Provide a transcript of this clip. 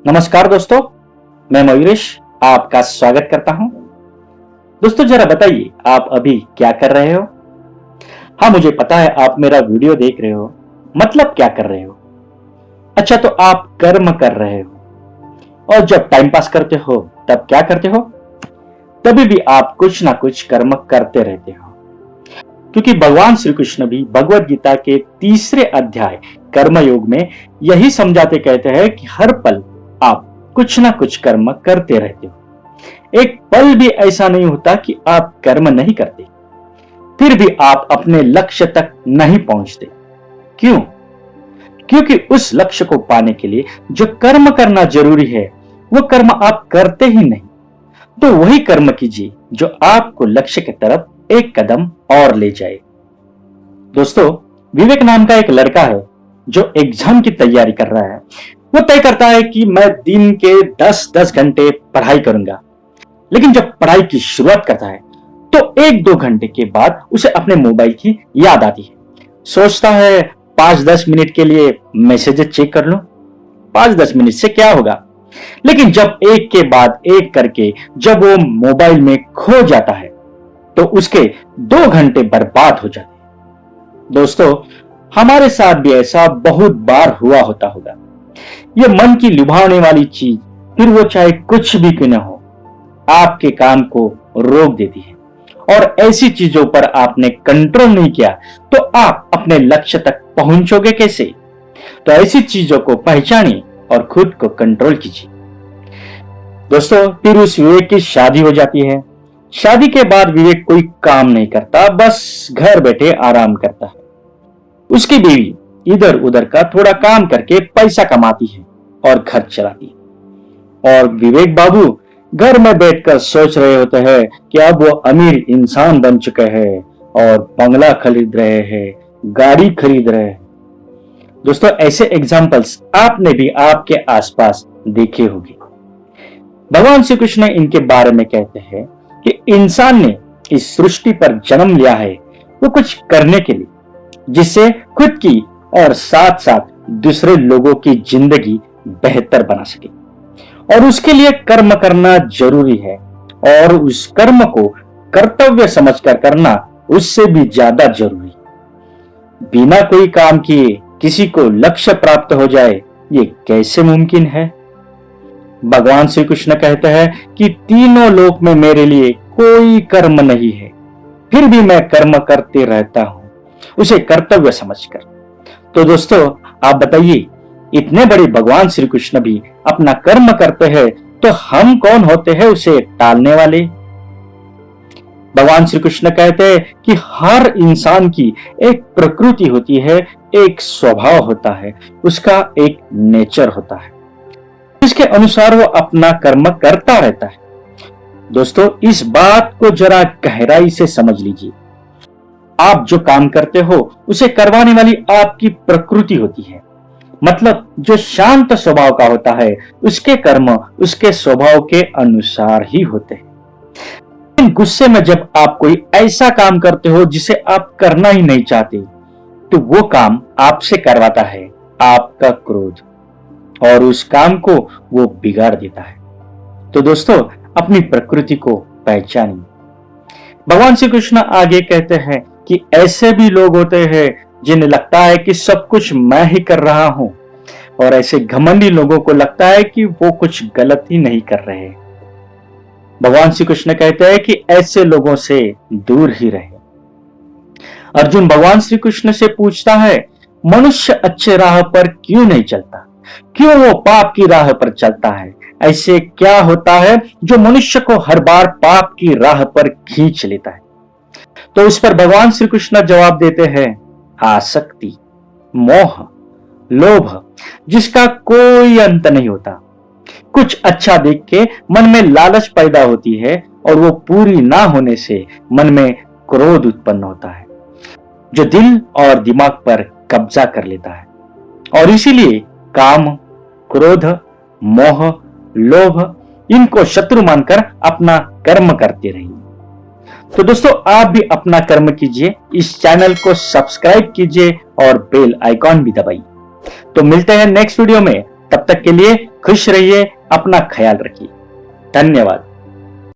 नमस्कार दोस्तों, मैं मयूरेश आपका स्वागत करता हूं। दोस्तों जरा बताइए आप अभी क्या कर रहे हो। हाँ, मुझे पता है आप मेरा वीडियो देख रहे हो, मतलब क्या कर रहे हो। अच्छा, तो आप कर्म कर रहे हो और जब टाइम पास करते हो तब क्या करते हो? तभी भी आप कुछ ना कुछ कर्म करते रहते हो, क्योंकि भगवान श्री कृष्ण भी भगवत गीता के 3रे अध्याय कर्मयोग में यही समझाते कहते हैं कि हर पल आप कुछ ना कुछ कर्म करते रहते हो। एक पल भी ऐसा नहीं होता कि आप कर्म नहीं करते, फिर भी आप अपने लक्ष्य तक नहीं पहुंचते। क्यों? क्योंकि उस लक्ष्य को पाने के लिए जो कर्म करना जरूरी है वो कर्म आप करते ही नहीं। तो वही कर्म कीजिए जो आपको लक्ष्य की तरफ एक कदम और ले जाए। दोस्तों, विवेक नाम का एक लड़का है जो एग्जाम की तैयारी कर रहा है। वो तय करता है कि मैं दिन के 10-10 घंटे पढ़ाई करूंगा, लेकिन जब पढ़ाई की शुरुआत करता है तो 1-2 घंटे के बाद उसे अपने मोबाइल की याद आती है। सोचता है 5-10 मिनट के लिए मैसेजेस चेक कर लूं, 5-10 मिनट से क्या होगा। लेकिन जब एक के बाद एक करके जब वो मोबाइल में खो जाता है तो उसके 2 घंटे बर्बाद हो जाते हैं। दोस्तों, हमारे साथ भी ऐसा बहुत बार हुआ होता होगा। ये मन की लुभाने वाली चीज, फिर वो चाहे कुछ भी क्यों न हो, आपके काम को रोक देती है। और ऐसी चीजों पर आपने कंट्रोल नहीं किया तो आप अपने लक्ष्य तक पहुंचोगे कैसे? तो ऐसी चीजों को पहचानिए और खुद को कंट्रोल कीजिए। दोस्तों, फिर उस विवेक की शादी हो जाती है। शादी के बाद विवेक कोई काम नहीं करता, बस घर बैठे आराम करता है। उसकी बीवी इधर उधर का थोड़ा काम करके पैसा कमाती है और घर चलाती है, और विवेक बाबू घर में बैठकर सोच रहे होते हैं कि अब वो अमीर इंसान बन चुके हैं और बंगला खरीद रहे हैं, गाड़ी खरीद रहे हैं। दोस्तों, ऐसे एग्जाम्पल्स आपने भी आपके आसपास देखे होंगे। भगवान श्री कृष्ण इनके बारे में कहते हैं कि इंसान ने इस सृष्टि पर जन्म लिया है वो कुछ करने के लिए, जिससे खुद की और साथ साथ दूसरे लोगों की जिंदगी बेहतर बना सके। और उसके लिए कर्म करना जरूरी है, और उस कर्म को कर्तव्य समझकर करना उससे भी ज्यादा जरूरी। बिना कोई काम किए किसी को लक्ष्य प्राप्त हो जाए, ये कैसे मुमकिन है? भगवान श्री कृष्ण कहते हैं कि तीनों लोक में मेरे लिए कोई कर्म नहीं है, फिर भी मैं कर्म करते रहता हूं, उसे कर्तव्य समझकर। तो दोस्तों, आप बताइए, इतने बड़े भगवान श्री कृष्ण भी अपना कर्म करते हैं, तो हम कौन होते हैं उसे टालने वाले? भगवान श्री कृष्ण कहते हैं कि हर इंसान की एक प्रकृति होती है, एक स्वभाव होता है, उसका एक नेचर होता है, इसके अनुसार वो अपना कर्म करता रहता है। दोस्तों, इस बात को जरा गहराई से समझ लीजिए। आप जो काम करते हो उसे करवाने वाली आपकी प्रकृति होती है, मतलब जो शांत स्वभाव का होता है उसके कर्म उसके स्वभाव के अनुसार ही होते हैं। गुस्से में जब आप कोई ऐसा काम करते हो जिसे आप करना ही नहीं चाहते, तो वो काम आपसे करवाता है आपका क्रोध, और उस काम को वो बिगाड़ देता है। तो दोस्तों, अपनी प्रकृति को पहचानिए। भगवान श्री कृष्ण आगे कहते हैं कि ऐसे भी लोग होते हैं जिन्हें लगता है कि सब कुछ मैं ही कर रहा हूं, और ऐसे घमंडी लोगों को लगता है कि वो कुछ गलत ही नहीं कर रहे। भगवान श्री कृष्ण कहते हैं कि ऐसे लोगों से दूर ही रहे। अर्जुन भगवान श्री कृष्ण से पूछता है, मनुष्य अच्छे राह पर क्यों नहीं चलता, क्यों वो पाप की राह पर चलता है? ऐसे क्या होता है जो मनुष्य को हर बार पाप की राह पर खींच लेता है? तो इस पर भगवान श्री कृष्ण जवाब देते हैं, आसक्ति, मोह, लोभ, जिसका कोई अंत नहीं होता। कुछ अच्छा देख के मन में लालच पैदा होती है, और वो पूरी ना होने से मन में क्रोध उत्पन्न होता है, जो दिल और दिमाग पर कब्जा कर लेता है। और इसीलिए काम, क्रोध, मोह, लोभ, इनको शत्रु मानकर अपना कर्म करते रहिए। तो दोस्तों, आप भी अपना कर्म कीजिए, इस चैनल को सब्सक्राइब कीजिए और बेल आइकॉन भी दबाइए। तो मिलते हैं नेक्स्ट वीडियो में। तब तक के लिए खुश रहिए, अपना ख्याल रखिए। धन्यवाद।